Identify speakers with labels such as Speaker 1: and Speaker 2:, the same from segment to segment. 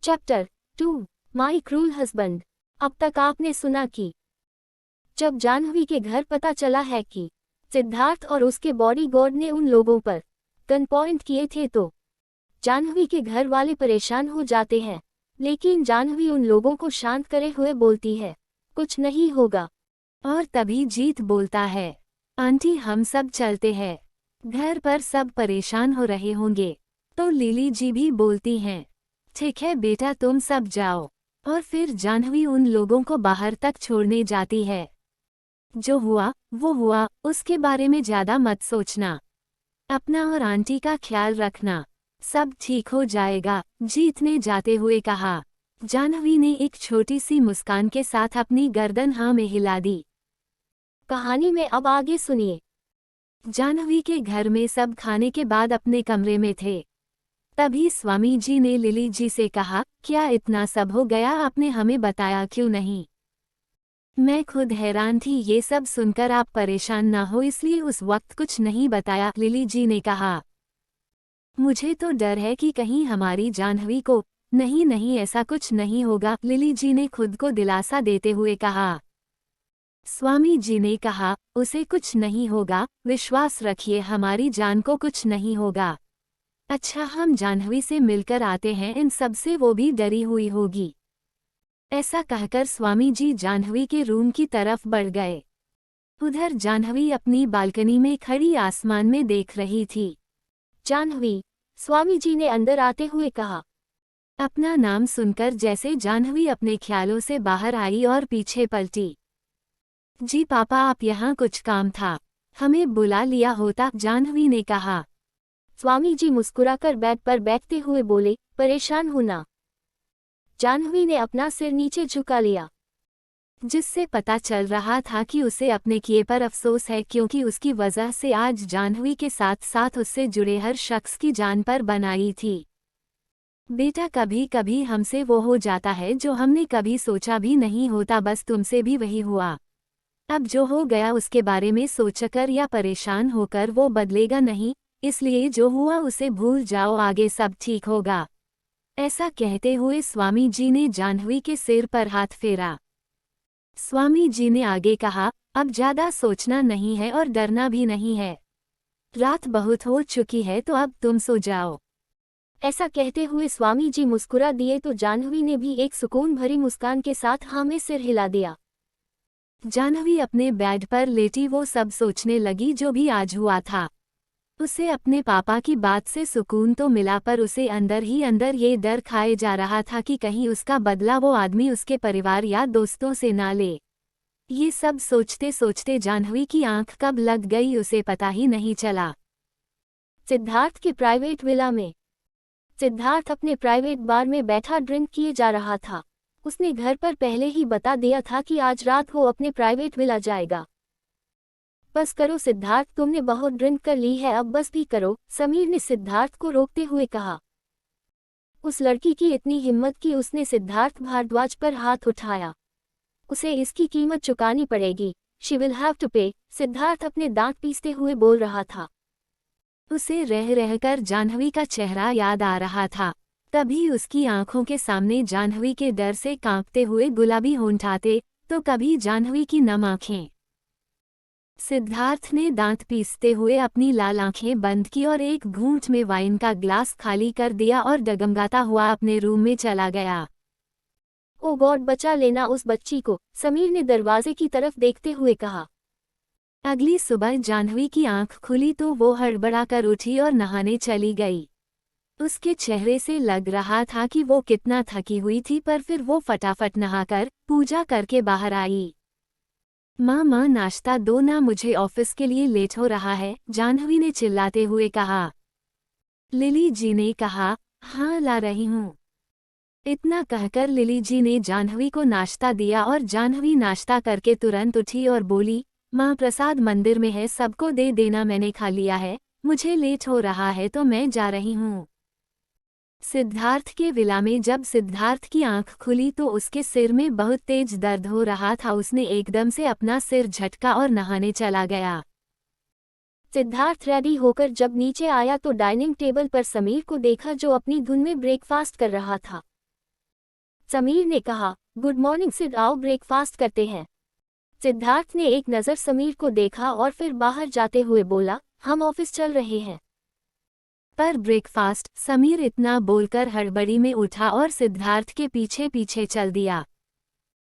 Speaker 1: Chapter 2 माई cruel husband. अब तक आपने सुना कि जब जाह्नवी के घर पता चला है कि सिद्धार्थ और उसके बॉडीगार्ड ने उन लोगों पर गन पॉइंट किए थे तो जाह्नवी के घर वाले परेशान हो जाते हैं, लेकिन जाह्नवी उन लोगों को शांत करे हुए बोलती है, कुछ नहीं होगा।
Speaker 2: और तभी जीत बोलता है, आंटी हम सब चलते हैं, घर पर सब परेशान हो रहे होंगे। तो लिली जी भी बोलती हैं, ठीक है बेटा तुम सब जाओ। और फिर जाह्नवी उन लोगों को बाहर तक छोड़ने जाती है। जो हुआ वो हुआ, उसके बारे में ज्यादा मत सोचना, अपना और आंटी का ख्याल रखना, सब ठीक हो जाएगा, जीत ने जाते हुए कहा। जाह्नवी ने एक छोटी सी मुस्कान के साथ अपनी गर्दन हाँ में हिला दी।
Speaker 1: कहानी में अब आगे सुनिए।
Speaker 2: जाह्नवी के घर में सब खाने के बाद अपने कमरे में थे। तभी स्वामी जी ने लिली जी से कहा, क्या इतना सब हो गया, आपने हमें बताया क्यों नहीं? मैं खुद हैरान थी, ये सब सुनकर आप परेशान ना हो इसलिए उस वक्त कुछ नहीं बताया, लिली जी ने कहा। मुझे तो डर है कि कहीं हमारी जाह्नवी को। नहीं नहीं ऐसा कुछ नहीं होगा, लिली जी ने खुद को दिलासा देते हुए कहा। स्वामी जी ने कहा, उसे कुछ नहीं होगा, विश्वास रखिए हमारी जान को कुछ नहीं होगा। अच्छा हम जाह्नवी से मिलकर आते हैं, इन सब से वो भी डरी हुई होगी। ऐसा कहकर स्वामी जी जाह्नवी के रूम की तरफ बढ़ गए। उधर जाह्नवी अपनी बालकनी में खड़ी आसमान में देख रही थी।
Speaker 1: जाह्नवी, स्वामी जी ने अंदर आते हुए कहा।
Speaker 2: अपना नाम सुनकर जैसे जाह्नवी अपने ख्यालों से बाहर आई और पीछे पलटी। जी पापा आप यहाँ कुछ काम था, हमें बुला लिया होता, जाह्नवी ने कहा।
Speaker 1: स्वामी जी मुस्कुराकर बेड पर बैठते हुए बोले, परेशान हो ना। जाह्नवी ने अपना सिर नीचे झुका लिया,
Speaker 2: जिससे पता चल रहा था कि उसे अपने किए पर अफसोस है, क्योंकि उसकी वजह से आज जाह्नवी के साथ साथ उससे जुड़े हर शख्स की जान पर बन आई थी। बेटा कभी कभी हमसे वो हो जाता है जो हमने कभी सोचा भी नहीं होता, बस तुमसे भी वही हुआ। अब जो हो गया उसके बारे में सोचकर या परेशान होकर वो बदलेगा नहीं, इसलिए जो हुआ उसे भूल जाओ, आगे सब ठीक होगा। ऐसा कहते हुए स्वामी जी ने जाह्नवी के सिर पर हाथ फेरा। स्वामी जी ने आगे कहा, अब ज्यादा सोचना नहीं है और डरना भी नहीं है, रात बहुत हो चुकी है तो अब तुम सो जाओ।
Speaker 1: ऐसा कहते हुए स्वामी जी मुस्कुरा दिए तो जाह्नवी ने भी एक सुकून भरी मुस्कान के साथ हाँ में सिर हिला दिया।
Speaker 2: जाह्नवी अपने बेड पर लेटी वो सब सोचने लगी जो भी आज हुआ था। उसे अपने पापा की बात से सुकून तो मिला, पर उसे अंदर ही अंदर ये डर खाए जा रहा था कि कहीं उसका बदला वो आदमी उसके परिवार या दोस्तों से ना ले। ये सब सोचते सोचते जाह्नवी की आंख कब लग गई उसे पता ही नहीं चला।
Speaker 1: सिद्धार्थ के प्राइवेट विला में सिद्धार्थ अपने प्राइवेट बार में बैठा ड्रिंक किए जा रहा था। उसने घर पर पहले ही बता दिया था कि आज रात वो अपने प्राइवेट विला जाएगा। बस करो सिद्धार्थ, तुमने बहुत ड्रिंक कर ली है, अब बस भी करो, समीर ने सिद्धार्थ को रोकते हुए कहा। उस लड़की की इतनी हिम्मत कि उसने सिद्धार्थ भारद्वाज पर हाथ उठाया। उसे इसकी कीमत चुकानी पड़ेगी, शी विल हैव टू पे, सिद्धार्थ अपने दांत पीसते हुए बोल रहा था।
Speaker 2: उसे रह रहकर जाह्नवी का चेहरा याद आ रहा था। तभी उसकी आंखों के सामने जाह्नवी के डर से कांपते हुए गुलाबी होंठ आते, तो कभी जाह्नवी की नम आंखें। सिद्धार्थ ने दांत पीसते हुए अपनी लाल आंखें बंद की और एक घूंट में वाइन का ग्लास खाली कर दिया और डगमगाता हुआ अपने रूम में चला गया।
Speaker 1: ओ गॉड, बचा लेना उस बच्ची को, समीर ने दरवाजे की तरफ देखते हुए कहा।
Speaker 2: अगली सुबह जाह्नवी की आंख खुली तो वो हड़बड़ाकर उठी और नहाने चली गई। उसके चेहरे से लग रहा था कि वो कितना थकी हुई थी, पर फिर वो फटाफट नहाकर पूजा करके बाहर आई। माँ नाश्ता दो ना, मुझे ऑफिस के लिए लेट हो रहा है, जाह्नवी ने चिल्लाते हुए कहा। लिली जी ने कहा, हाँ ला रही हूँ। इतना कहकर लिली जी ने जाह्नवी को नाश्ता दिया और जाह्नवी नाश्ता करके तुरंत उठी और बोली, माँ प्रसाद मंदिर में है, सबको दे देना, मैंने खा लिया है, मुझे लेट हो रहा है तो मैं जा रही हूँ। सिद्धार्थ के विला में जब सिद्धार्थ की आंख खुली तो उसके सिर में बहुत तेज दर्द हो रहा था। उसने एकदम से अपना सिर झटका और नहाने चला गया।
Speaker 1: सिद्धार्थ रेडी होकर जब नीचे आया तो डाइनिंग टेबल पर समीर को देखा जो अपनी धुन में ब्रेकफास्ट कर रहा था। समीर ने कहा, गुड मॉर्निंग सिड, आओ ब्रेकफास्ट करते हैं। सिद्धार्थ ने एक नज़र समीर को देखा और फिर बाहर जाते हुए बोला, हम ऑफिस चल रहे हैं।
Speaker 2: पर ब्रेकफास्ट, समीर इतना बोलकर हड़बड़ी में उठा और सिद्धार्थ के पीछे पीछे चल दिया।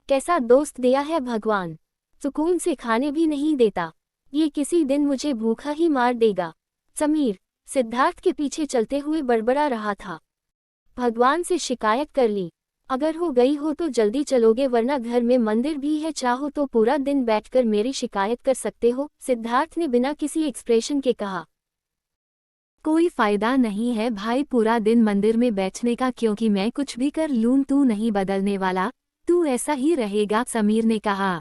Speaker 1: कैसा दोस्त दिया है भगवान, सुकून से खाने भी नहीं देता, ये किसी दिन मुझे भूखा ही मार देगा। समीर सिद्धार्थ के पीछे चलते हुए बड़बड़ा रहा था। भगवान से शिकायत कर ली, अगर हो गई हो तो जल्दी चलोगे, वरना घर में मंदिर भी है, चाहो तो पूरा दिन बैठकर मेरी शिकायत कर सकते हो, सिद्धार्थ ने बिना किसी एक्सप्रेशन के कहा।
Speaker 2: कोई फायदा नहीं है भाई पूरा दिन मंदिर में बैठने का, क्योंकि मैं कुछ भी कर लूं तू नहीं बदलने वाला, तू ऐसा ही रहेगा, समीर ने कहा।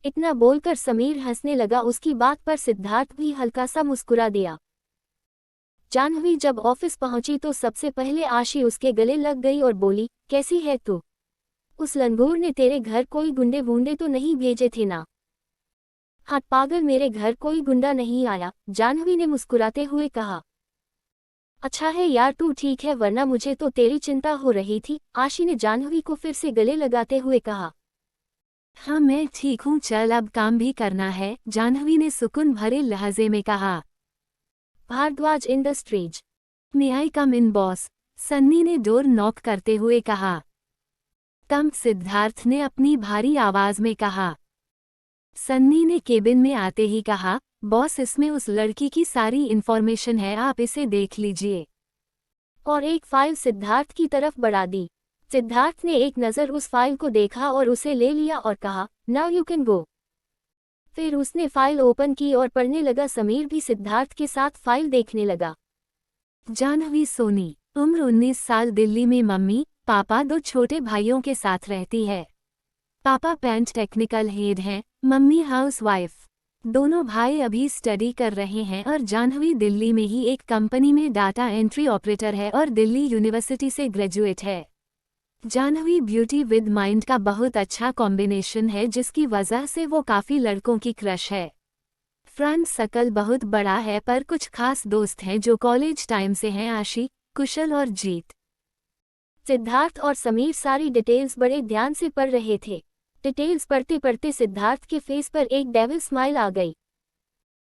Speaker 1: इतना बोलकर समीर हंसने लगा। उसकी बात पर सिद्धार्थ भी हल्का सा मुस्कुरा दिया। जाह्नवी जब ऑफिस पहुंची तो सबसे पहले आशी उसके गले लग गई और बोली, कैसी है तू? उस लंगूर ने तेरे घर कोई गुंडे वुंडे तो नहीं भेजे थे ना? हाँ पागल, मेरे घर कोई गुंडा नहीं आया, जाह्नवी ने मुस्कुराते हुए कहा। अच्छा है यार तू ठीक है, वरना मुझे तो तेरी चिंता हो रही थी, आशी ने जाह्नवी को फिर से गले लगाते हुए कहा।
Speaker 2: हाँ मैं ठीक हूँ, चल अब काम भी करना है, जाह्नवी ने सुकून भरे लहजे में कहा।
Speaker 1: भारद्वाज इंडस्ट्रीज।
Speaker 2: मे आई कम इन बॉस? सन्नी ने डोर नॉक करते हुए कहा। कम, सिद्धार्थ ने अपनी भारी आवाज में कहा। सन्नी ने केबिन में आते ही कहा, बॉस इसमें उस लड़की की सारी इन्फॉर्मेशन है, आप इसे देख लीजिए।
Speaker 1: और एक फाइल सिद्धार्थ की तरफ बढ़ा दी। सिद्धार्थ ने एक नज़र उस फाइल को देखा और उसे ले लिया और कहा, नाउ यू कैन गो। फिर उसने फाइल ओपन की और पढ़ने लगा। समीर भी सिद्धार्थ के साथ फाइल देखने लगा।
Speaker 2: जाह्नवी सोनी, उम्र 19 साल, दिल्ली में मम्मी पापा दो छोटे भाइयों के साथ रहती है। पापा पेंट टेक्निकल हेड हैं, मम्मी हाउसवाइफ। दोनों भाई अभी स्टडी कर रहे हैं और जाह्नवी दिल्ली में ही एक कंपनी में डाटा एंट्री ऑपरेटर है और दिल्ली यूनिवर्सिटी से ग्रेजुएट है। जाह्नवी ब्यूटी विद माइंड का बहुत अच्छा कॉम्बिनेशन है, जिसकी वजह से वो काफ़ी लड़कों की क्रश है। फ्रंट सर्कल बहुत बड़ा है, पर कुछ खास दोस्त हैं जो कॉलेज टाइम से हैं, आशी, कुशल और जीत।
Speaker 1: सिद्धार्थ और समीर सारी डिटेल्स बड़े ध्यान से पढ़ रहे थे। डिटेल्स पढ़ते पढ़ते सिद्धार्थ के फेस पर एक डेविल स्माइल आ गई।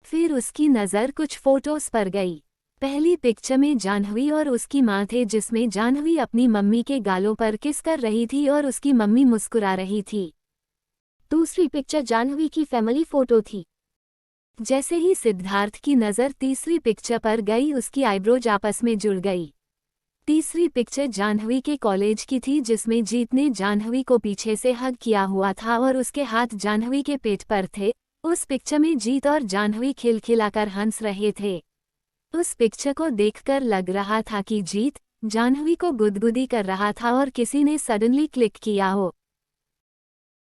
Speaker 2: फिर उसकी नज़र कुछ फोटोज पर गई। पहली पिक्चर में जाह्नवी और उसकी माँ थे, जिसमें जाह्नवी अपनी मम्मी के गालों पर किस कर रही थी और उसकी मम्मी मुस्कुरा रही थी। दूसरी पिक्चर जाह्नवी की फैमिली फोटो थी। जैसे ही सिद्धार्थ की नज़र तीसरी पिक्चर पर गई, उसकी आईब्रोज आपस में जुड़ गई। तीसरी पिक्चर जाह्नवी के कॉलेज की थी, जिसमें जीत ने जाह्नवी को पीछे से हग किया हुआ था और उसके हाथ जाह्नवी के पेट पर थे। उस पिक्चर में जीत और जाह्नवी खिलखिलाकर हंस रहे थे। उस पिक्चर को देखकर लग रहा था कि जीत जाह्नवी को गुदगुदी कर रहा था और किसी ने सडनली क्लिक किया हो।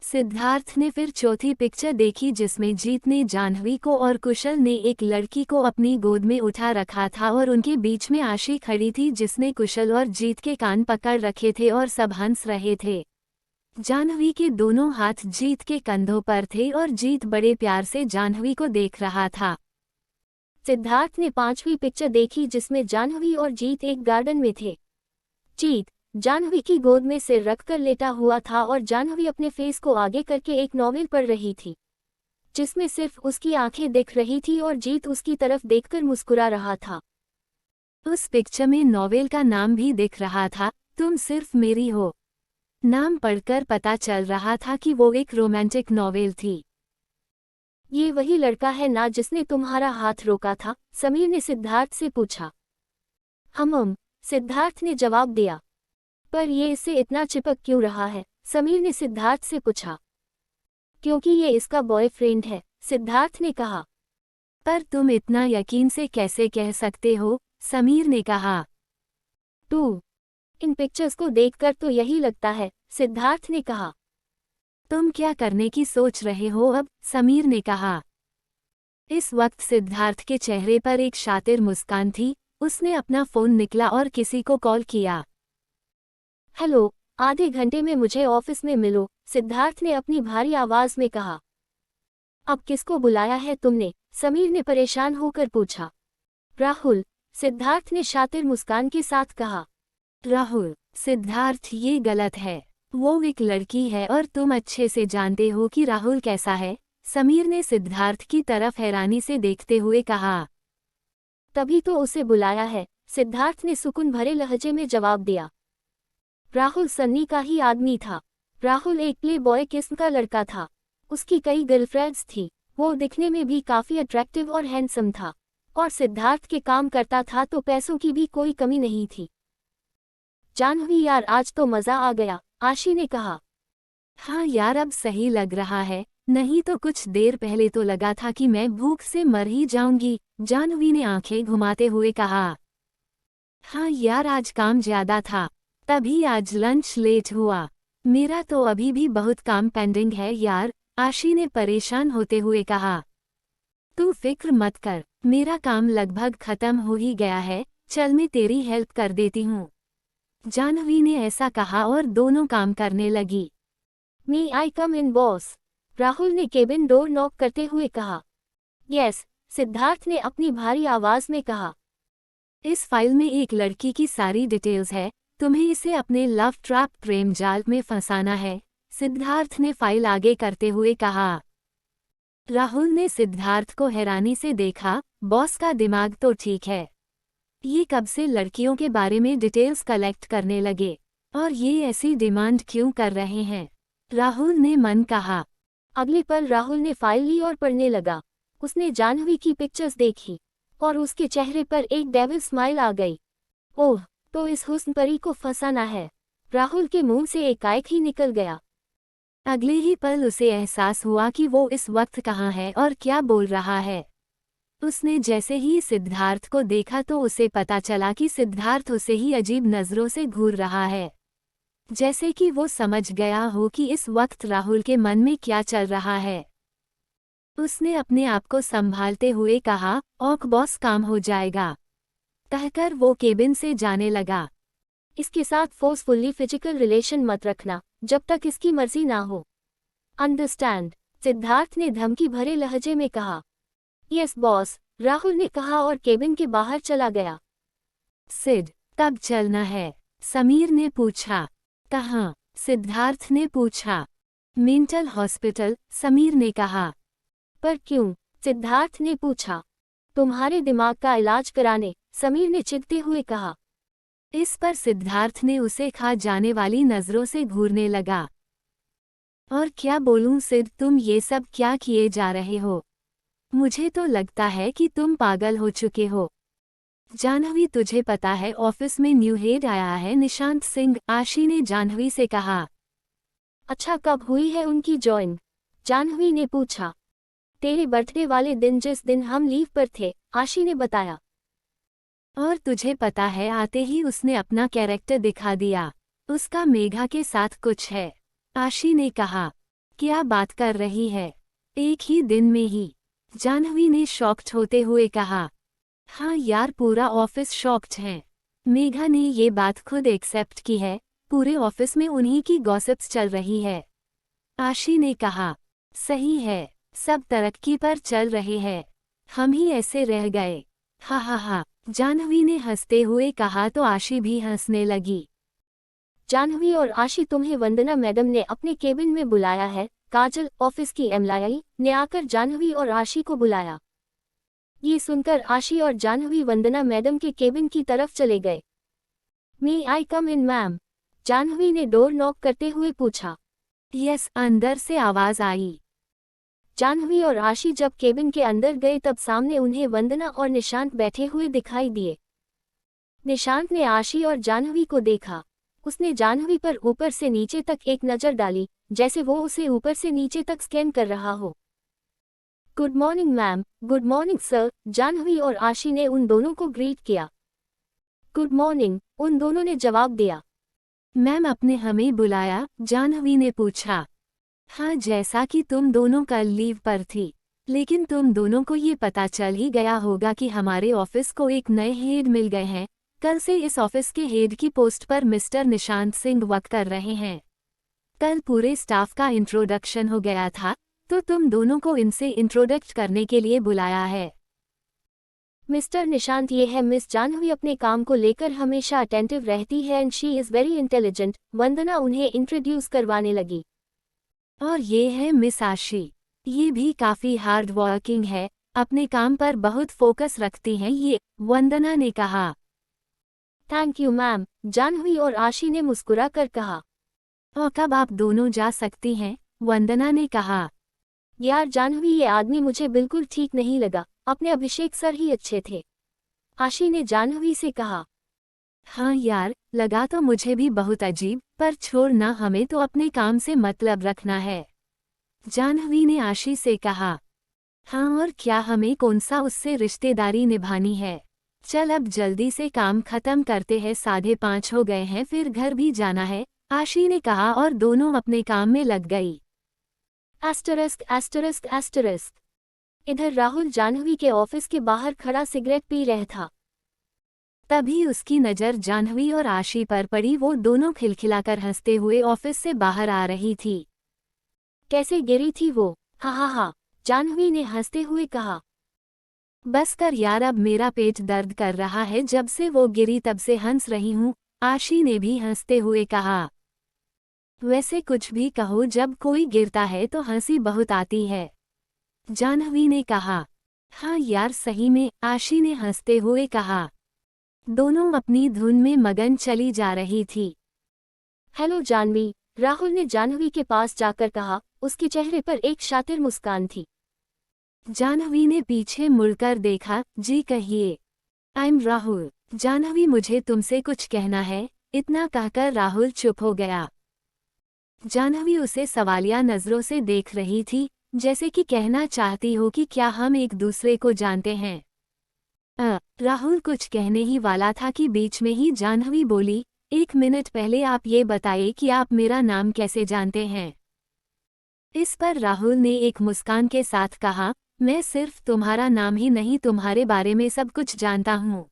Speaker 2: सिद्धार्थ ने फिर चौथी पिक्चर देखी, जिसमें जीत ने जाह्नवी को और कुशल ने एक लड़की को अपनी गोद में उठा रखा था और उनके बीच में आशी खड़ी थी, जिसने कुशल और जीत के कान पकड़ रखे थे और सब हंस रहे थे। जाह्नवी के दोनों हाथ जीत के कंधों पर थे और जीत बड़े प्यार से जाह्नवी को देख रहा था।
Speaker 1: सिद्धार्थ ने पांचवी पिक्चर देखी, जिसमें जाह्नवी और जीत एक गार्डन में थे। जीत जाह्नवी की गोद में सिर रखकर लेटा हुआ था और जाह्नवी अपने फेस को आगे करके एक नॉवेल पढ़ रही थी, जिसमें सिर्फ उसकी आंखें दिख रही थी और जीत उसकी तरफ देखकर मुस्कुरा रहा था।
Speaker 2: उस पिक्चर में नॉवेल का नाम भी दिख रहा था, तुम सिर्फ मेरी हो। नाम पढ़कर पता चल रहा था कि वो एक रोमांटिक नॉवेल थी।
Speaker 1: ये वही लड़का है ना जिसने तुम्हारा हाथ रोका था? समीर ने सिद्धार्थ से पूछा। सिद्धार्थ ने जवाब दिया। पर ये इससे इतना चिपक क्यों रहा है? समीर ने सिद्धार्थ से पूछा। क्योंकि ये इसका बॉयफ्रेंड है, सिद्धार्थ ने कहा।
Speaker 2: पर तुम इतना यकीन से कैसे कह सकते हो? समीर ने कहा।
Speaker 1: इन पिक्चर्स को देखकर तो यही लगता है, सिद्धार्थ ने कहा।
Speaker 2: तुम क्या करने की सोच रहे हो अब? समीर ने कहा। इस वक्त सिद्धार्थ के चेहरे पर एक शातिर मुस्कान थी। उसने अपना फोन निकाला और किसी को कॉल किया।
Speaker 1: हेलो, आधे घंटे में मुझे ऑफिस में मिलो, सिद्धार्थ ने अपनी भारी आवाज में कहा। अब किसको बुलाया है तुमने? समीर ने परेशान होकर पूछा। राहुल, सिद्धार्थ ने शातिर मुस्कान के साथ कहा।
Speaker 2: राहुल, सिद्धार्थ ये गलत है। वो एक लड़की है और तुम अच्छे से जानते हो कि राहुल कैसा है। समीर ने सिद्धार्थ की तरफ हैरानी से देखते हुए कहा।
Speaker 1: तभी तो उसे बुलाया है, सिद्धार्थ ने सुकून भरे लहजे में जवाब दिया। राहुल सन्नी का ही आदमी था। राहुल एक प्ले बॉय किस्म का लड़का था। उसकी कई गर्लफ्रेंड्स थी। वो दिखने में भी काफी अट्रैक्टिव और हैंडसम था, और सिद्धार्थ के काम करता था तो पैसों की भी कोई कमी नहीं थी। जानवी यार, आज तो मजा आ गया, आशी ने कहा।
Speaker 2: हाँ यार, अब सही लग रहा है, नहीं तो कुछ देर पहले तो लगा था कि मैं भूख से मर ही जाऊंगी। जानवी ने आंखें घुमाते हुए कहा। हाँ यार, आज काम ज्यादा था, तभी आज लंच लेट हुआ। मेरा तो अभी भी बहुत काम पेंडिंग है यार, आशी ने परेशान होते हुए कहा। तू फिक्र मत कर, मेरा काम लगभग खत्म हो ही गया है, चल मैं तेरी हेल्प कर देती हूँ। जानवी ने ऐसा कहा और दोनों काम करने लगी।
Speaker 1: मे आई कम इन बॉस? राहुल ने केबिन डोर नॉक करते हुए कहा। यस, सिद्धार्थ ने अपनी भारी आवाज में कहा।
Speaker 2: इस फाइल में एक लड़की की सारी डिटेल्स है, तुम्हें इसे अपने लव ट्रैप प्रेम जाल में फंसाना है, सिद्धार्थ ने फाइल आगे करते हुए कहा। राहुल ने सिद्धार्थ को हैरानी से देखा। बॉस का दिमाग तो ठीक है, ये कब से लड़कियों के बारे में डिटेल्स कलेक्ट करने लगे, और ये ऐसी डिमांड क्यों कर रहे हैं, राहुल ने मन कहा।
Speaker 1: अगले पल राहुल ने फाइल ली और पढ़ने लगा। उसने जाह्नवी की पिक्चर्स देखी और उसके चेहरे पर एक डेविल स्माइल आ गई। ओह, तो इस हुस्न परी को फंसाना है। राहुल के मुंह से एकाएक ही निकल गया।
Speaker 2: अगले ही पल उसे एहसास हुआ कि वो इस वक्त कहाँ है और क्या बोल रहा है। उसने जैसे ही सिद्धार्थ को देखा तो उसे पता चला कि सिद्धार्थ उसे ही अजीब नज़रों से घूर रहा है, जैसे कि वो समझ गया हो कि इस वक्त राहुल के मन में क्या चल रहा है। उसने अपने आप को संभालते हुए कहा, ओक बॉस, काम हो जाएगा, कहकर वो केबिन से जाने लगा।
Speaker 1: इसके साथ फोर्सफुली फिजिकल रिलेशन मत रखना जब तक इसकी मर्जी ना हो, अंडरस्टैंड? सिद्धार्थ ने धमकी भरे लहजे में कहा। यस बॉस, राहुल ने कहा और केबिन के बाहर चला गया।
Speaker 2: सिड, कब चलना है, समीर ने पूछा। कहाँ, सिद्धार्थ ने पूछा। मेंटल हॉस्पिटल, समीर ने कहा।
Speaker 1: पर क्यों, सिद्धार्थ ने पूछा। तुम्हारे दिमाग का इलाज कराने, समीर ने चिढ़ते हुए कहा।
Speaker 2: इस पर सिद्धार्थ ने उसे खा जाने वाली नज़रों से घूरने लगा। और क्या बोलूं सिड, तुम ये सब क्या किए जा रहे हो? मुझे तो लगता है कि तुम पागल हो चुके हो। जाह्नवी, तुझे पता है ऑफिस में न्यू हेड आया है, निशांत सिंह, आशी ने जाह्नवी से कहा।
Speaker 1: अच्छा, कब हुई है उनकी ज्वाइन? जाह्नवी ने पूछा। तेरे बर्थडे वाले दिन, जिस दिन हम लीव पर थे, आशी ने बताया।
Speaker 2: और तुझे पता है, आते ही उसने अपना कैरेक्टर दिखा दिया। उसका मेघा के साथ कुछ है, आशी ने कहा। क्या बात कर रही है, एक ही दिन में ही? जाह्नवी ने शॉक्ड होते हुए कहा। हाँ यार, पूरा ऑफिस शॉक्ड है। मेघा ने ये बात खुद एक्सेप्ट की है, पूरे ऑफिस में उन्हीं की गॉसिप्स चल रही है, आशी ने कहा। सही है, सब तरक्की पर चल रहे हैं, हम ही ऐसे रह गए। हा हा हा, जाह्नवी ने हंसते हुए कहा तो आशी भी हंसने लगी।
Speaker 1: जाह्नवी और आशी, तुम्हें वंदना मैडम ने अपने केबिन में बुलाया है, काजल, ऑफिस की एम्प्लॉई, ने आकर जाह्नवी और आशी को बुलाया। ये सुनकर आशी और जाह्नवी वंदना मैडम के केबिन की तरफ चले गए। मे आई कम इन मैम? जाह्नवी ने डोर नॉक करते हुए पूछा।
Speaker 2: यस, अंदर से आवाज आई।
Speaker 1: जाह्नवी और आशी जब केबिन के अंदर गए तब सामने उन्हें वंदना और निशांत बैठे हुए दिखाई दिए। निशांत ने आशी और जाह्नवी को देखा। उसने जाह्नवी पर ऊपर से नीचे तक एक नज़र डाली, जैसे वो उसे ऊपर से नीचे तक स्कैन कर रहा हो। Good morning ma'am. Good morning sir, Jahnavi और आशी ने उन दोनों को ग्रीट किया। गुड मॉर्निंग, उन दोनों ने जवाब दिया।
Speaker 2: मैम, आपने हमें बुलाया? जाह्नवी ने पूछा। हाँ, जैसा कि तुम दोनों कल लीव पर थी, लेकिन तुम दोनों को ये पता चल ही गया होगा कि हमारे ऑफिस को एक नए हेड मिल गए हैं। कल से इस ऑफिस के हेड की पोस्ट पर मिस्टर निशांत सिंह वर्क कर रहे हैं। कल पूरे स्टाफ का इंट्रोडक्शन हो गया था, तो तुम दोनों को इनसे इंट्रोडक्ट करने के लिए बुलाया है।
Speaker 1: मिस्टर निशांत, ये है मिस जानवी, अपने काम को लेकर हमेशा अटेंटिव रहती है and she is very intelligent. Vandana उन्हें इंट्रोड्यूस करवाने लगी।
Speaker 2: और ये है मिस आशी, ये भी काफी हार्ड वर्किंग है, अपने काम पर बहुत फोकस रखती हैं ये, वंदना ने कहा।
Speaker 1: थैंक यू मैम, जानवी और आशी ने मुस्कुरा कर कहा।
Speaker 2: और कब आप दोनों जा सकती हैं, वंदना ने कहा।
Speaker 1: यार जानवी, ये आदमी मुझे बिल्कुल ठीक नहीं लगा, अपने अभिषेक सर ही अच्छे थे, आशी ने जानवी से कहा।
Speaker 2: हाँ यार, लगा तो मुझे भी बहुत अजीब, पर छोड़ ना, हमें तो अपने काम से मतलब रखना है, जानवी ने आशी से कहा। हाँ और क्या, हमें कौन सा उससे रिश्तेदारी निभानी है, चल अब जल्दी से काम खत्म करते हैं, 5:30 हो गए हैं, फिर घर भी जाना है, आशी ने कहा और दोनों अपने काम में लग गई।
Speaker 1: Asterisk asterisk asterisk. इधर राहुल जानवी के ऑफिस के बाहर खड़ा सिगरेट पी रहा था।
Speaker 2: तभी उसकी नज़र जानवी और आशी पर पड़ी, वो दोनों खिलखिलाकर हंसते हुए ऑफिस से बाहर आ रही थी।
Speaker 1: कैसे गिरी थी वो? हा हा हा, जानवी ने हंसते हुए कहा।
Speaker 2: बस कर यार, अब मेरा पेट दर्द कर रहा है, जब से वो गिरी तब से हंस रही हूँ, आशी ने भी हंसते हुए कहा। वैसे कुछ भी कहो, जब कोई गिरता है तो हंसी बहुत आती है, जानवी ने कहा। हाँ यार सही में, आशी ने हंसते हुए कहा। दोनों अपनी धुन में मगन चली जा रही थी।
Speaker 1: हेलो जानवी, राहुल ने जानवी के पास जाकर कहा, उसके चेहरे पर एक शातिर मुस्कान थी।
Speaker 2: जानवी ने पीछे मुड़कर देखा। जी कहिए। I am Rahul. जानवी, मुझे तुमसे कुछ कहना है, इतना कहकर राहुल चुप हो गया। जानवी उसे सवालिया नजरों से देख रही थी, जैसे कि कहना चाहती हो कि क्या हम एक दूसरे को जानते हैं। राहुल कुछ कहने ही वाला था कि बीच में ही जानवी बोली, 1 मिनट पहले आप ये बताइए कि आप मेरा नाम कैसे जानते हैं। इस पर राहुल ने एक मुस्कान के साथ कहा, मैं सिर्फ तुम्हारा नाम ही नहीं, तुम्हारे बारे में सब कुछ जानता हूँ।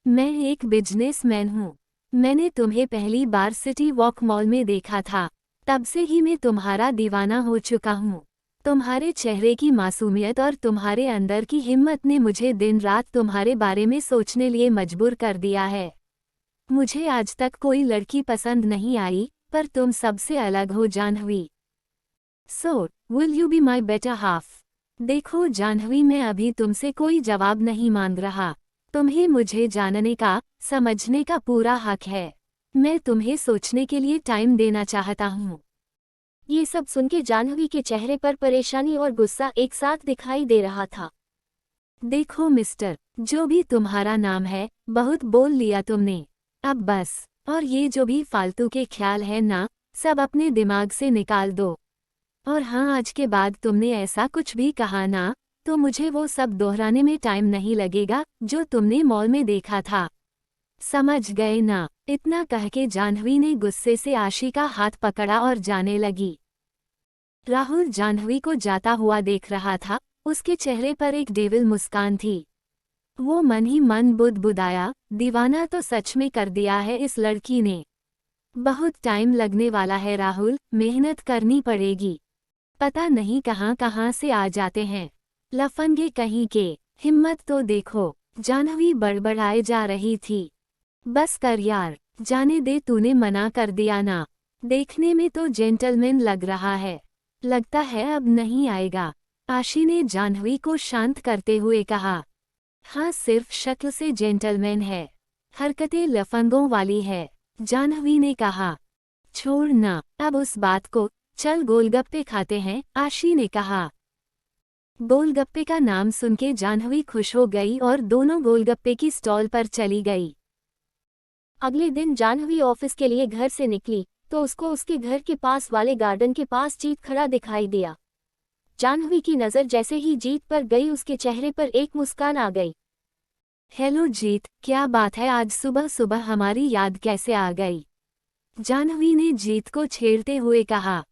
Speaker 2: मैं एक बिजनेसमैन हूँ। मैंने तुम्हें पहली बार सिटी वॉक मॉल में देखा था, तब से ही मैं तुम्हारा दीवाना हो चुका हूँ। तुम्हारे चेहरे की मासूमियत और तुम्हारे अंदर की हिम्मत ने मुझे दिन रात तुम्हारे बारे में सोचने लिए मजबूर कर दिया है। मुझे आज तक कोई लड़की पसंद नहीं आई, पर तुम सबसे अलग हो Janvi. So will you be my better half? देखो जानवी, मैं अभी तुमसे कोई जवाब नहीं मांग रहा, तुम्हें मुझे जानने का, समझने का पूरा हक है। मैं तुम्हें सोचने के लिए टाइम देना चाहता हूँ।
Speaker 1: ये सब सुन के जानवी के चेहरे पर परेशानी और गुस्सा एक साथ दिखाई दे रहा था।
Speaker 2: देखो मिस्टर, जो भी तुम्हारा नाम है, बहुत बोल लिया तुमने, अब बस। और ये जो भी फालतू के ख्याल है ना, सब अपने दिमाग से निकाल दो। और हाँ, आज के बाद तुमने ऐसा कुछ भी कहा ना, तो मुझे वो सब दोहराने में टाइम नहीं लगेगा जो तुमने मॉल में देखा था। समझ गए ना? इतना कह के जानवी ने गुस्से से आशी का हाथ पकड़ा और जाने लगी। राहुल जानवी को जाता हुआ देख रहा था, उसके चेहरे पर एक डेविल मुस्कान थी। वो मन ही मन बुदबुदाया, दीवाना तो सच में कर दिया है इस लड़की ने। बहुत टाइम लगने वाला है राहुल, मेहनत करनी पड़ेगी। पता नहीं कहाँ कहाँ से आ जाते हैं लफंगे कहीं के, हिम्मत तो देखो। जानवी बड़बड़ाए जा रही थी। बस कर यार, जाने दे, तूने मना कर दिया ना। देखने में तो जेंटलमैन लग रहा है, लगता है अब नहीं आएगा, आशी ने जानवी को शांत करते हुए कहा। हाँ, सिर्फ शक्ल से जेंटलमैन है, हरकतें लफंगों वाली है, जानवी ने कहा। छोड़ ना अब उस बात को, चल गोलगप्पे खाते हैं, आशी ने कहा। गोलगप्पे का नाम सुन के जानवी खुश हो गई और दोनों गोलगप्पे की स्टॉल पर चली गई।
Speaker 1: अगले दिन जानवी ऑफिस के लिए घर से निकली तो उसको उसके घर के पास वाले गार्डन के पास जीत खड़ा दिखाई दिया। जानवी की नज़र जैसे ही जीत पर गई, उसके चेहरे पर एक मुस्कान आ गई।
Speaker 2: हेलो जीत, क्या बात है, आज सुबह सुबह हमारी याद कैसे आ गई? जानवी ने जीत को छेड़ते हुए कहा।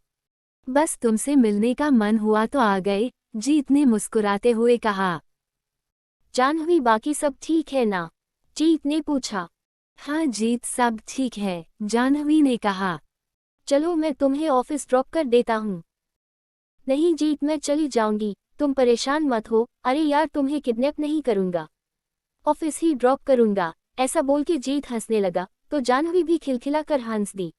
Speaker 2: बस तुमसे मिलने का मन हुआ तो आ गए, जीत ने मुस्कुराते हुए कहा।
Speaker 1: जानवी, बाकी सब ठीक है ना? जीत ने पूछा।
Speaker 2: हाँ जीत, सब ठीक है, जानवी ने कहा।
Speaker 1: चलो मैं तुम्हें ऑफिस ड्रॉप कर देता हूँ। नहीं जीत, मैं चली जाऊंगी, तुम परेशान मत हो। अरे यार, तुम्हें किडनैप नहीं करूंगा। ऑफिस ही ड्रॉप करूंगा, ऐसा बोल के जीत हंसने लगा तो जाह्नवी भी खिलखिलाकर हंस दी।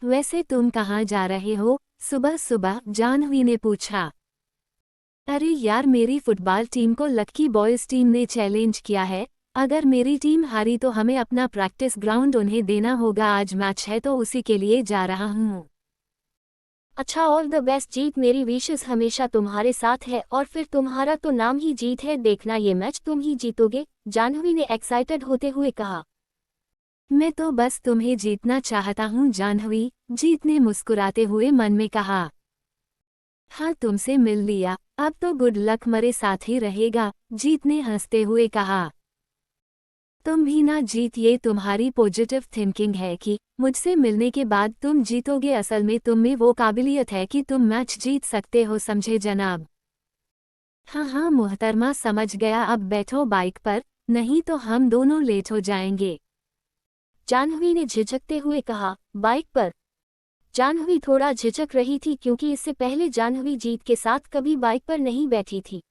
Speaker 2: वैसे तुम कहाँ जा रहे हो सुबह सुबह, जाह्नवी ने पूछा। अरे यार, मेरी फुटबॉल टीम को लकी बॉयज टीम ने चैलेंज किया है। अगर मेरी टीम हारी तो हमें अपना प्रैक्टिस ग्राउंड उन्हें देना होगा। आज मैच है तो उसी के लिए जा रहा हूँ।
Speaker 1: अच्छा, ऑल द बेस्ट जीत, मेरी विशेस हमेशा तुम्हारे साथ है और फिर तुम्हारा तो नाम ही जीत है, देखना ये मैच तुम ही जीतोगे, जाह्नवी ने एक्साइटेड होते हुए कहा।
Speaker 2: मैं तो बस तुम्हें जीतना चाहता हूँ जाह्नवी, जीत ने मुस्कुराते हुए मन में कहा। हाँ, तुमसे मिल लिया, अब तो गुड लक मेरे साथ ही रहेगा, जीत ने हंसते हुए कहा। तुम भी ना जीत, ये तुम्हारी पॉजिटिव थिंकिंग है कि मुझसे मिलने के बाद तुम जीतोगे। असल में तुम में वो काबिलियत है कि तुम मैच जीत सकते हो, समझे जनाब। हाँ हाँ मुहतरमा, समझ गया, अब बैठो बाइक पर, नहीं तो हम दोनों लेट हो जाएंगे,
Speaker 1: जाह्नवी ने झिझकते हुए कहा। बाइक पर? जाह्नवी थोड़ा झिझक रही थी क्योंकि इससे पहले जाह्नवी जीत के साथ कभी बाइक पर नहीं बैठी थी।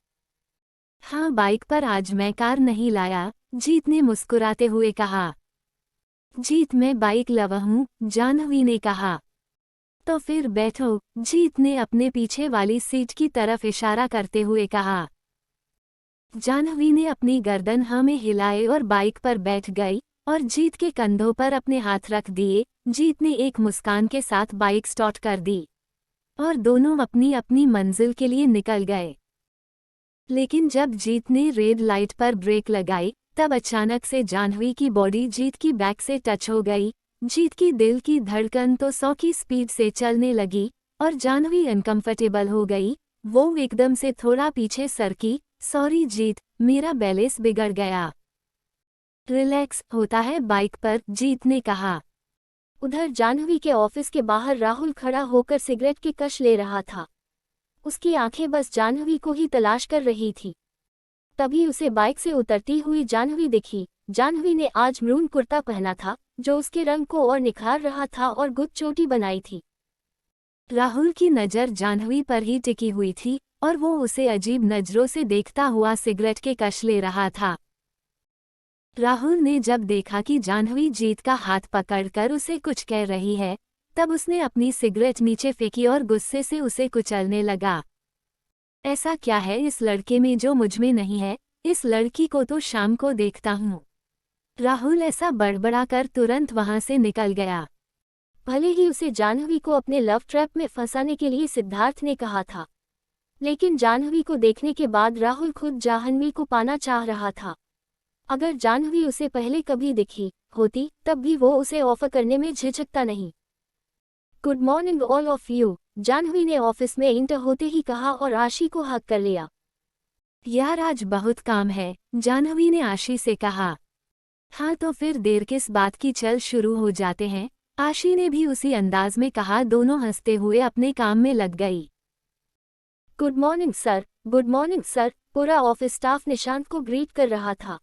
Speaker 2: हाँ बाइक पर, आज मैं कार नहीं लाया, जीत ने मुस्कुराते हुए कहा। जीत, मैं बाइक लवा हूँ, जाह्नवी ने कहा। तो फिर बैठो, जीत ने अपने पीछे वाली सीट की तरफ इशारा करते हुए कहा। जाह्नवी ने अपनी गर्दन हाँ में हिलाए और बाइक पर बैठ गई और जीत के कंधों पर अपने हाथ रख दिए। जीत ने एक मुस्कान के साथ बाइक स्टार्ट कर दी और दोनों अपनी अपनी मंजिल के लिए निकल गए। लेकिन जब जीत ने रेड लाइट पर ब्रेक लगाई तब अचानक से जाह्नवी की बॉडी जीत की बैक से टच हो गई। जीत की दिल की धड़कन तो 100 की स्पीड से चलने लगी और जाह्नवी अनकंफर्टेबल हो गई। वो एकदम से थोड़ा पीछे सरकी। सॉरी जीत, मेरा बैलेंस बिगड़ गया। रिलैक्स, होता है बाइक पर, जीत ने कहा।
Speaker 1: उधर जाह्नवी के ऑफिस के बाहर राहुल खड़ा होकर सिगरेट की कश ले रहा था। उसकी आंखें बस जाह्नवी को ही तलाश कर रही थी। तभी उसे बाइक से उतरती हुई जाह्नवी दिखी। जाह्नवी ने आज मरून कुर्ता पहना था जो उसके रंग को और निखार रहा था और गुद चोटी बनाई थी।
Speaker 2: राहुल की नज़र जाह्नवी पर ही टिकी हुई थी और वो उसे अजीब नज़रों से देखता हुआ सिगरेट के कश ले रहा था। राहुल ने जब देखा कि जाह्नवी जीत का हाथ पकड़कर उसे कुछ कह रही है तब उसने अपनी सिगरेट नीचे फेंकी और गुस्से से उसे कुचलने लगा। ऐसा क्या है इस लड़के में जो मुझमें नहीं है? इस लड़की को तो शाम को देखता हूँ। राहुल ऐसा बड़बड़ाकर तुरंत वहां से निकल गया।
Speaker 1: भले ही उसे जाह्नवी को अपने लव ट्रैप में फंसाने के लिए सिद्धार्थ ने कहा था, लेकिन जाह्नवी को देखने के बाद राहुल खुद जाह्नवी को पाना चाह रहा था। अगर जाह्नवी उसे पहले कभी दिखी होती तब भी वो उसे ऑफर करने में झिझकता नहीं। Good morning all of you, Jahnavi ने ऑफिस में इंटर होते ही कहा और आशी को हक कर लिया।
Speaker 2: यार आज बहुत काम है, जाह्नवी ने आशी से कहा। हाँ तो फिर देर किस बात की, चल शुरू हो जाते हैं, आशी ने भी उसी अंदाज में कहा। दोनों हंसते हुए अपने काम में लग गई।
Speaker 1: Good morning sir, good morning sir, पूरा ऑफिस स्टाफ निशांत को ग्रीट कर रहा था,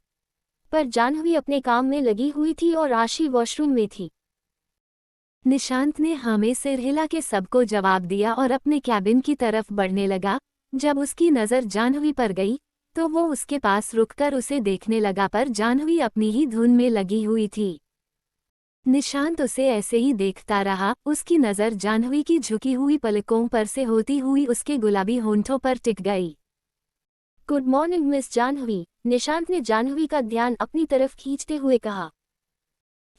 Speaker 1: पर जाह्नवी अपने काम में लगी हुई थी और आशी वॉशरूम में थी।
Speaker 2: निशांत ने हाँ में सिर हिला के सबको जवाब दिया और अपने कैबिन की तरफ बढ़ने लगा। जब उसकी नज़र जाह्नवी पर गई तो वो उसके पास रुककर उसे देखने लगा, पर जाह्नवी अपनी ही धुन में लगी हुई थी। निशांत उसे ऐसे ही देखता रहा। उसकी नज़र जाह्नवी की झुकी हुई पलकों पर से होती हुई उसके गुलाबी होंठों पर टिक गई।
Speaker 1: Good morning miss Jahnavi, Nishant ने जाह्नवी का ध्यान अपनी तरफ खींचते हुए कहा।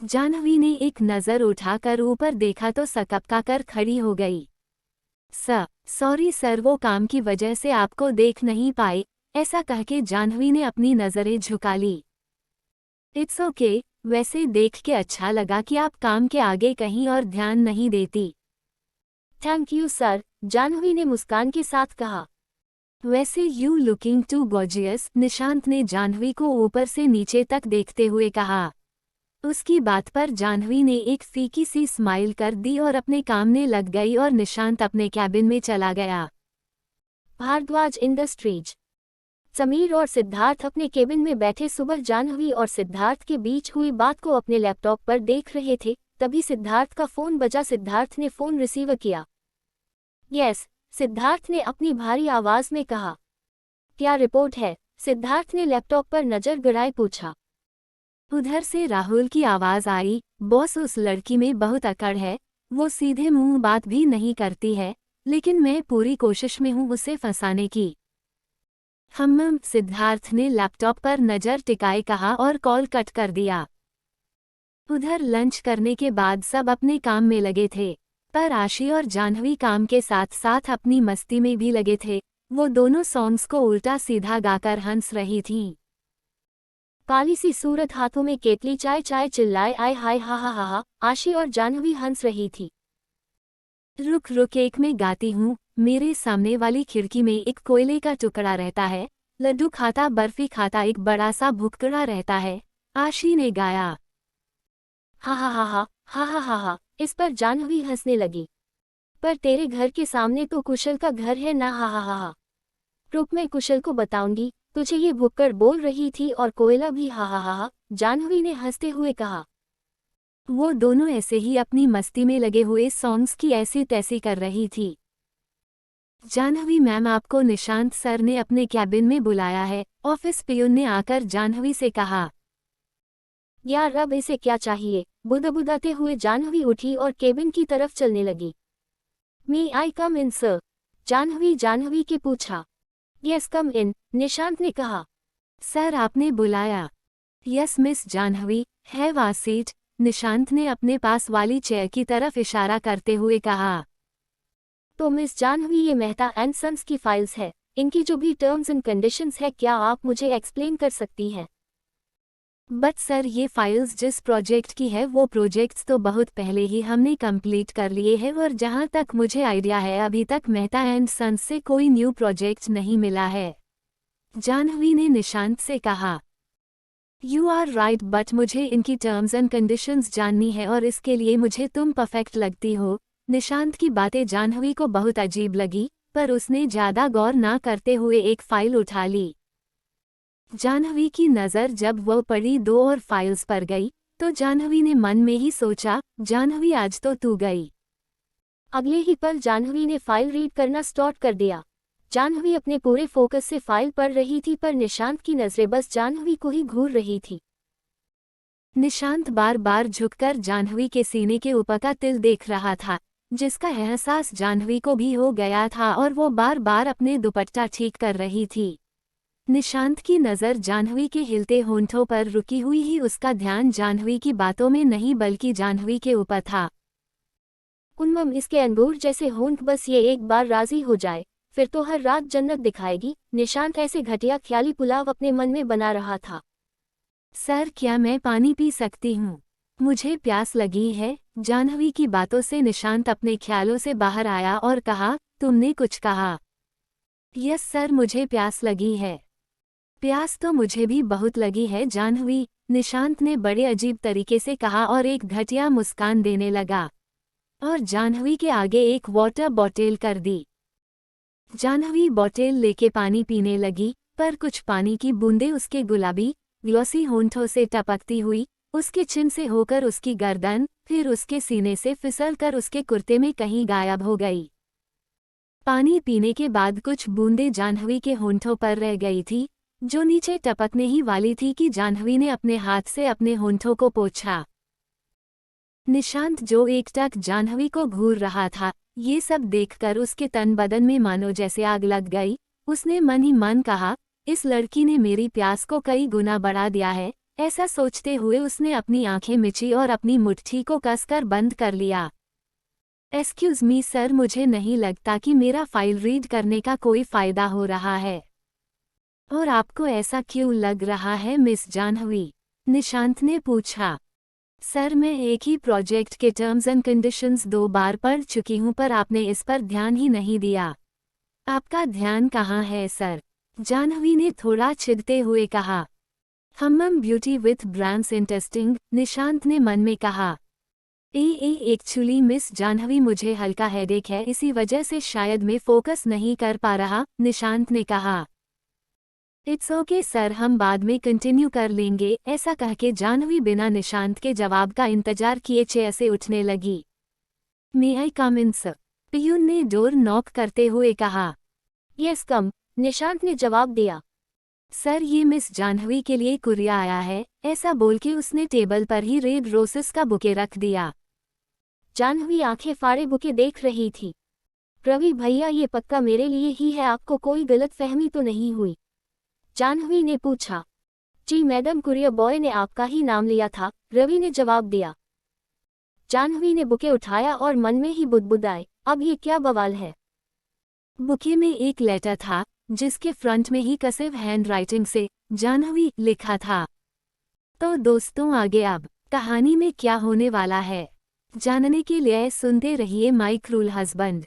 Speaker 2: जाह्नवी ने एक नज़र उठाकर ऊपर देखा तो सकपकाकर खड़ी हो गई। सॉरी सर, वो काम की वजह से आपको देख नहीं पाए, ऐसा कहके जाह्नवी ने अपनी नज़रें झुका ली। इट्स ओके, वैसे देख के अच्छा लगा कि आप काम के आगे कहीं और ध्यान नहीं देती।
Speaker 1: थैंक यू सर, जाह्नवी ने मुस्कान के साथ कहा।
Speaker 2: वैसे you looking too gorgeous, Nishant ने जाह्नवी को ऊपर से नीचे तक देखते हुए कहा। उसकी बात पर जाह्नवी ने एक फीकी सी स्माइल कर दी और अपने काम में लग गई और निशांत अपने कैबिन में चला गया।
Speaker 1: भारद्वाज इंडस्ट्रीज। समीर और सिद्धार्थ अपने केबिन में बैठे सुबह जाह्नवी और सिद्धार्थ के बीच हुई बात को अपने लैपटॉप पर देख रहे थे। तभी सिद्धार्थ का फोन बजा। सिद्धार्थ ने फोन रिसीव किया। यस, सिद्धार्थ ने अपनी भारी आवाज में कहा। क्या रिपोर्ट है? सिद्धार्थ ने लैपटॉप पर नजर गड़ाए पूछा।
Speaker 2: उधर से राहुल की आवाज आई, बॉस उस लड़की में बहुत अकड़ है, वो सीधे मुंह बात भी नहीं करती है, लेकिन मैं पूरी कोशिश में हूँ उसे फंसाने की। सिद्धार्थ ने लैपटॉप पर नजर टिकाए कहा और कॉल कट कर दिया। उधर लंच करने के बाद सब अपने काम में लगे थे, पर आशी और जाह्नवी काम के साथ साथ अपनी मस्ती में भी लगे थे। वो दोनों सॉन्ग्स को उल्टा सीधा गाकर हंस रही थीं।
Speaker 1: काली सी सूरत हाथों में केतली चाय चाय चिल्लाए आए हाय हा हा हा हा। आशी और जाह्नवी हंस रही थी।
Speaker 2: रुक रुक एक मैं गाती हूँ। मेरे सामने वाली खिड़की में एक कोयले का टुकड़ा रहता है, लड्डू खाता बर्फी खाता एक बड़ा सा भुक्कड़ा रहता है, आशी ने गाया।
Speaker 1: हा हा हा हा हा हा हा हा। इस पर जाह्नवी हंसने लगी। पर तेरे घर के सामने तो कुशल का घर है ना। हा हा हा हा। रुक मैं कुशल को बताऊंगी तुझे। ये भुक्कड़ बोल रही थी और कोयला भी। हा हा हा हा। जाह्नवी ने हंसते हुए कहा।
Speaker 2: वो दोनों ऐसे ही अपनी मस्ती में लगे हुए सॉन्ग्स की ऐसी तैसी कर रही थी। जाह्नवी मैम आपको निशांत सर ने अपने कैबिन में बुलाया है, ऑफिस पियून ने आकर जाह्नवी से कहा।
Speaker 1: यार अब इसे क्या चाहिए। बुदबुदाते हुए जाह्नवी उठी और केबिन की तरफ चलने लगी। मी आई कम इन सर। जाह्नवी के पूछा। यस कम इन, निशांत ने कहा।
Speaker 2: सर आपने बुलाया। Yes miss Jahnavi, have a seat, Nishant ने अपने पास वाली चेयर की तरफ इशारा करते हुए कहा।
Speaker 1: तो मिस जाह्नवी ये मेहता एंड सन्स की फाइल्स है, इनकी जो भी टर्म्स एंड कंडीशंस है क्या आप मुझे एक्सप्लेन कर सकती हैं।
Speaker 2: बट सर ये फाइल्स जिस प्रोजेक्ट की है वो प्रोजेक्ट्स तो बहुत पहले ही हमने कंप्लीट कर लिए हैं और जहां तक मुझे आइडिया है अभी तक मेहता एंड सन्स से कोई न्यू प्रोजेक्ट नहीं मिला है, जाह्नवी ने निशांत से कहा। यू आर राइट बट मुझे इनकी टर्म्स एंड कंडीशंस जाननी है और इसके लिए मुझे तुम परफेक्ट लगती हो। निशांत की बातें जाह्नवी को बहुत अजीब लगी, पर उसने ज्यादा गौर ना करते हुए एक फाइल उठा ली। जाह्नवी की नज़र जब वह पड़ी दो और फाइल्स पर गई, तो जाह्नवी ने मन में ही सोचा, जाह्नवी आज तो तू गई।
Speaker 1: अगले ही पल जाह्नवी ने फाइल रीड करना स्टार्ट कर दिया। जाह्नवी अपने पूरे फोकस से फाइल पढ़ रही थी पर निशांत की नजरें बस जाह्नवी को ही घूर रही थी।
Speaker 2: निशांत बार बार झुककर जाह्नवी के सीने के ऊपर का तिल देख रहा था, जिसका एहसास जाह्नवी को भी हो गया था और वो बार बार अपने दुपट्टा ठीक कर रही थी। निशांत की नज़र जाह्नवी के हिलते होंठों पर रुकी हुई ही उसका ध्यान जाह्नवी की बातों में नहीं बल्कि जाह्नवी के ऊपर था।
Speaker 1: उन्मम इसके अंगूर जैसे होंठ बस ये एक बार राजी हो जाए, फिर तो हर रात जन्नत दिखाएगी। निशांत ऐसे घटिया ख्याली पुलाव अपने मन में बना रहा था।
Speaker 2: सर क्या मैं पानी पी सकती हूँ? मुझे प्यास लगी है। जाह्नवी की बातों से निशांत अपने ख्यालों से बाहर आया और कहा, तुमने कुछ कहा? यस सर मुझे प्यास लगी है। प्यास तो मुझे भी बहुत लगी है जाह्नवी, निशांत ने बड़े अजीब तरीके से कहा और एक घटिया मुस्कान देने लगा और जाह्नवी के आगे एक वाटर बॉटल कर दी। जाह्नवी बॉटल लेके पानी पीने लगी, पर कुछ पानी की बूंदें उसके गुलाबी ग्लॉसी होंठों से टपकती हुई उसके चिन से होकर उसकी गर्दन, फिर उसके सीने से फिसलकर उसके कुर्ते में कहीं गायब हो गई। पानी पीने के बाद कुछ बूंदें जाह्नवी के होंठों पर रह गई थी, जो नीचे टपकने ही वाली थी कि जाह्नवी ने अपने हाथ से अपने होंठों को पोंछा। निशांत जो एकटक जाह्नवी को घूर रहा था, ये सब देखकर उसके तन बदन में मानो जैसे आग लग गई। उसने मन ही मन कहा, इस लड़की ने मेरी प्यास को कई गुना बढ़ा दिया है। ऐसा सोचते हुए उसने अपनी आंखें मिची और अपनी मुट्ठी को कसकर बंद कर लिया। एक्सक्यूज मी सर, मुझे नहीं लगता कि मेरा फाइल रीड करने का कोई फायदा हो रहा है। और आपको ऐसा क्यों लग रहा है मिस जाह्नवी? निशांत ने पूछा। सर मैं एक ही प्रोजेक्ट के टर्म्स एंड कंडीशंस 2 बार पढ़ चुकी हूँ पर आपने इस पर ध्यान ही नहीं दिया। आपका ध्यान कहाँ है सर? जाह्नवी ने थोड़ा चिढ़ते हुए कहा। Beauty with brands interesting, Nishant ने मन में कहा। एक्चुअली मिस जाह्नवी मुझे हल्का हेडेक है, इसी वजह से शायद मैं फोकस नहीं कर पा रहा, निशांत ने कहा। इट्स ओके सर, हम बाद में कंटिन्यू कर लेंगे। ऐसा कह के जाह्नवी बिना निशांत के जवाब का इंतजार किए चेयर से उठने लगी। मे आई कम इन सर? पियून ने डोर नॉक करते हुए कहा।
Speaker 1: यस कम, निशांत ने जवाब दिया।
Speaker 2: सर ये मिस जाह्नवी के लिए कुरियर आया है, ऐसा बोल के उसने टेबल पर ही रेड रोसेस का बुके रख दिया।
Speaker 1: जाह्नवी आंखें फाड़े बुके देख रही थी। रवि भैया ये पक्का मेरे लिए ही है, आपको कोई गलतफहमी तो नहीं हुई? जाह्नवी ने पूछा। जी मैडम, कुरियर बॉय ने आपका ही नाम लिया था, रवि ने जवाब दिया। जाह्नवी ने बुके उठाया और मन में ही बुदबुदाए, अब ये क्या बवाल है।
Speaker 2: बुके में एक लेटर था जिसके फ्रंट में ही कर्सिव हैंडराइटिंग से जाह्नवी लिखा था। तो दोस्तों आगे अब कहानी में क्या होने वाला है जानने के लिए सुनते रहिए माय क्रूल हस्बैंड।